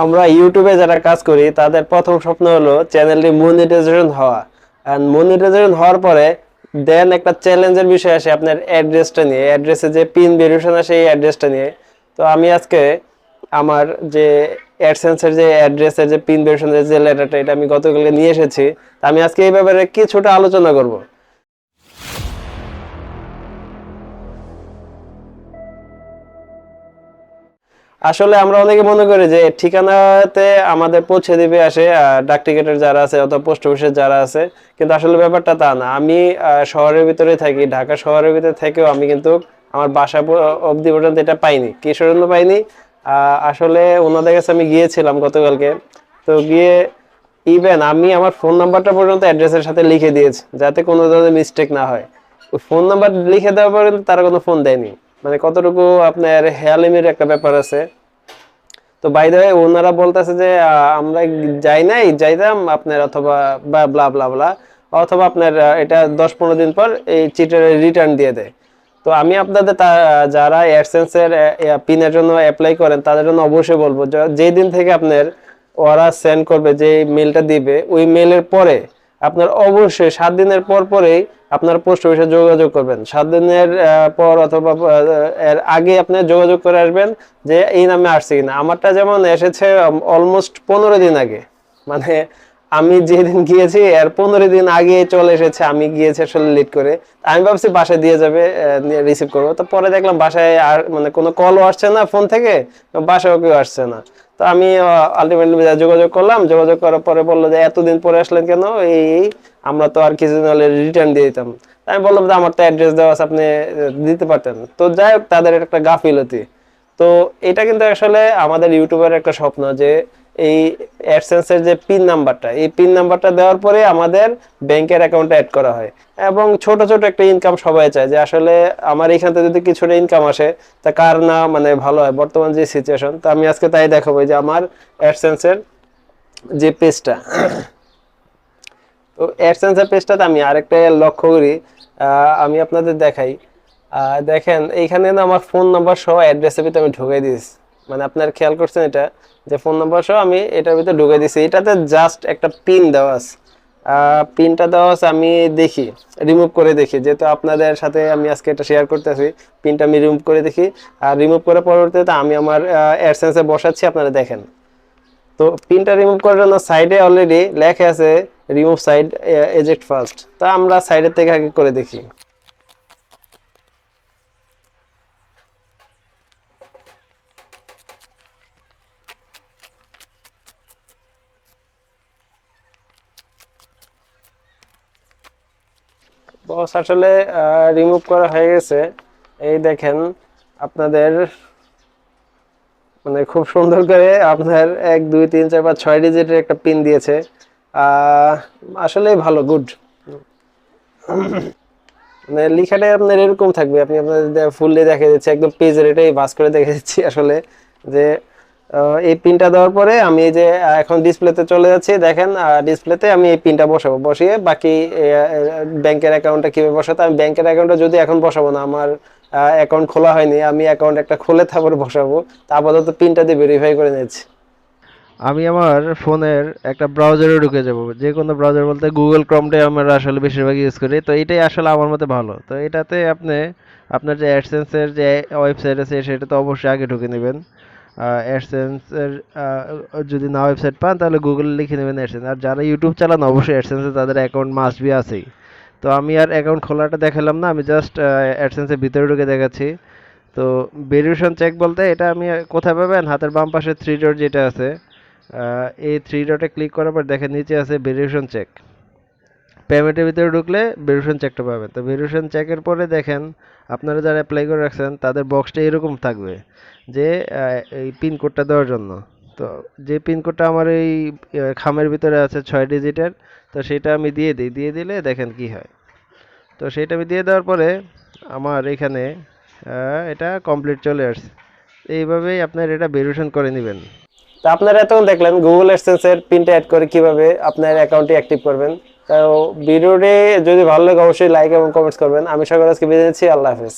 আমরা ইউটিউবে যারা কাজ করি তাদের প্রথম স্বপ্ন হলো চ্যানেলটি মনিটাইজেশন হওয়া। আর মনিটাইজেশন হওয়ার পরে দেন একটা চ্যালেঞ্জের বিষয় আসে আপনার অ্যাড্রেসটা নিয়ে, অ্যাড্রেসে যে পিন ভেরিয়েশন আসে এই অ্যাড্রেসটা নিয়ে। তো আমি আজকে আমার যে অ্যাডসেন্সের যে অ্যাড্রেসের যে পিন ভেরিয়েশনের যে লেটারটা, এটা আমি গতকালকে নিয়ে এসেছি। আমি আজকে এই ব্যাপারে কিছুটা আলোচনা করব। আসলে আমরা অনেকে মনে করি যে ঠিকানাতে আমাদের পৌঁছে দিবে আসে ডাক টিকেটের যারা আছে অথবা পোস্ট অফিসের যারা আছে, কিন্তু আসলে ব্যাপারটা তা না। আমি শহরের ভিতরে থাকি, ঢাকা শহরের ভিতরে থেকেও আমি কিন্তু আমার বাসা অবধি পর্যন্ত এটা পাইনি। কিসের জন্য পাইনি? আসলে ওনাদের কাছে আমি গিয়েছিলাম গতকালকে। তো গিয়ে ইভেন আমি আমার ফোন নাম্বারটা পর্যন্ত অ্যাড্রেসের সাথে লিখে দিয়েছি যাতে কোনো ধরনের মিস্টেক না হয়। ওই ফোন নাম্বার লিখে দেওয়ার পরে তারা কোনো ফোন দেয়নি। মানে কতটুকু আপনার হেয়ালিমের একটা ব্যাপার আছে। তো বাই দ্য ওয়ে ওনারা বলতেছে যে আমরা যাইতাম আপনার অথবা বা ব্লা ব্লা ব্লা, অথবা আপনার এটা 10-15 দিন পর এই চিটের রিটার্ন দিয়ে দেয়। তো আমি আপনাদের যারা অ্যাডসেন্সের পিনের জন্য অ্যাপ্লাই করেন তাদের জন্য অবশ্যই বলবো, যেই দিন থেকে আপনার ওরা সেন্ড করবে, যে মেলটা দিবে ওই মেলের পরে আপনার অবশ্যই 7 দিনের পর পরেই আপনার পোস্ট অফিসে যোগাযোগ করবেন। 7 দিনের পর অথবা এর আগে আপনি যোগাযোগ করে আসবেন যে এই নামে আসছে কিনা। আমারটা যেমন এসেছে অলমোস্ট 15 দিন আগে, মানে আমি যেদিন গিয়েছি এর 15 দিন আগে চলে এসেছে। আমি গিয়েছি আসলে লেট করে, আমি ভাবছি বাসায় দিয়ে যাবে, রিসিভ করবো। তো পরে দেখলাম বাসায় আর মানে কোনো কলও আসছে না ফোন থেকে, বাসায়ও কেউ আসছে না। তো আমি আলটিমেটলি যোগাযোগ করলাম, যোগাযোগ করার পরে বললো যে এতদিন পরে আসলেন কেন, এই আমরা তো আর কিছুদিন হলে রিটার্ন দিয়ে দিতাম। আমি বললাম যে আমার তো অ্যাড্রেস দেওয়া আছে, আপনি দিতে পারতেন। তো যাই হোক, তাদের একটা গাফিলতি। তো এটা কিন্তু আসলে আমাদের ইউটিউবের একটা স্বপ্ন যে এই অ্যাডসেন্সের যে পিন নাম্বারটা, এই পিন নাম্বারটা দেওয়ার পরে আমাদের ব্যাংকের অ্যাকাউন্টে অ্যাড করা হয়। এবং ছোট ছোট একটা ইনকাম সবাই চায় যে আসলে আমার এখান থেকে যদি কিছুটা ইনকাম আসে তা কার না মানে ভালো হয় বর্তমান যে সিচুয়েশন। তো আমি আজকে তাই দেখাবো যে আমার অ্যাডসেন্সের যে পেজটা, তো অ্যাডসেন্সের পেজটাতে আমি আরেকটা লক্ষ্য করি, আমি আপনাদের দেখাই। দেখেন এইখানে না আমার ফোন নাম্বার সহ অ্যাড্রেসের ভিতরে আমি ঢুকাই দিয়েছি। মানে আপনার খেয়াল করছেন এটা, যে ফোন নাম্বার সহ আমি এটার ভিতরে ঢুকাই দিয়েছি। এটাতে জাস্ট একটা পিন দেওয়া আছে, পিনটা দেওয়া আছে। আমি দেখি, রিমুভ করে দেখি, যেহেতু আপনাদের সাথে আমি আজকে এটা শেয়ার করতেছি। পিনটা আমি রিমুভ করে দেখি, আর রিমুভ করে পরবর্তীতে আমি আমার অ্যাডসেন্সে বসাচ্ছি, আপনারা দেখেন। তো পিনটা রিমুভ করার জন্য সাইডে অলরেডি লেখা আছে রিমুভ সাইড এজেক্ট ফার্স্ট। তা আমরা সাইডের থেকে আগে করে দেখি। বস আসলে রিমুভ করা হয়ে গেছে। এই দেখেন আপনাদের মানে খুব সুন্দর করে আপনার 1 2 3 4 5 6 ডিজিটের একটা পিন দিয়েছে। আসলে ভালো, গুড। মানে লেখাটাই আপনার এরকম থাকবে, আপনি আপনাদের ফুললি দেখে দিচ্ছি, একদম পেজের এটাই ভাঁজ করে দেখে দিচ্ছি আসলে যে এই পিনটা দেওয়ার পরে আমি এই যে এখন ডিসপ্লেতে চলে যাচ্ছি। দেখেন ডিসপ্লেতে আমি এই পিনটা বসাবো, বসিয়ে বাকি ব্যাংকের অ্যাকাউন্টটা কিভাবে বসাতে, আমি ব্যাংকের অ্যাকাউন্টটা যদি এখন বসাবো না, আমার অ্যাকাউন্ট খোলা হয়নি, আমি অ্যাকাউন্ট একটা খুলে তারপরে বসাবো। তা আপাতত পিনটা দিয়ে ভেরিফাই করে নিচ্ছি। আমি আমার ফোনের একটা ব্রাউজারে ঢুকে যাব, যে কোনো ব্রাউজার বলতে গুগল ক্রোমটাই আমরা আসলে বেশিরভাগ ইউজ করি। তো এটাই আসলে আমার মতে ভালো। তো এটাতে আপনি আপনার যে অ্যাডসেন্সের যে ওয়েবসাইট আছে সেটা তো অবশ্যই আগে ঢুকে নেবেন। অ্যাডসেন্সের যদি না ওয়েবসাইট পান তাহলে গুগলে লিখে নেবেন অ্যাডসেন্স। আর যারা ইউটিউব চালান অবশ্যই অ্যাডসেন্সে তাদের অ্যাকাউন্ট মাস্ট বি আছেই। তো আমি আর অ্যাকাউন্ট খোলাটা দেখালাম না, আমি জাস্ট অ্যাডসেন্সের ভিতরে ঢুকে দেখাচ্ছি। তো ভেরিফিকেশন চেক বলতে এটা আমি কোথায় পাবেন, হাতের বাম পাশে 3 ডট যেটা আছে, এই 3 ডটে ক্লিক করার পর দেখেন নিচে আছে ভেরিফিকেশন চেক। পেমেন্টের ভিতরে ঢুকলে ভেরিফিকেশন চেকটা পাবেন। তো ভেরিফিকেশন চেকের পরে দেখেন আপনারা যারা অ্যাপ্লাই করে রাখছেন তাদের বক্সটা এরকম থাকবে যে এই পিনকোডটা দেওয়ার জন্য। তো যে পিনকোডটা আমার এই খামের ভিতরে আছে 6 ডিজিটের, তো সেটা আমি দিয়ে দিই। দিয়ে দিলে দেখেন কি হয়। তো সেটা আমি দিয়ে দেওয়ার পরে আমার এখানে এটা কমপ্লিট চলে আসছে। এইভাবেই আপনার এটা ভেরিফিকেশন করে নেবেন। তো আপনারা এতক্ষণ দেখলেন গুগল অ্যাডসেন্সের পিনটা অ্যাড করে কিভাবে আপনার অ্যাকাউন্টটি অ্যাক্টিভ করবেন। তো ভিডিওটি যদি ভালো লাগে অবশ্যই লাইক এবং কমেন্টস করবেন। আমি সকল আজকে বিদায় নিচ্ছি, আল্লাহ হাফেজ।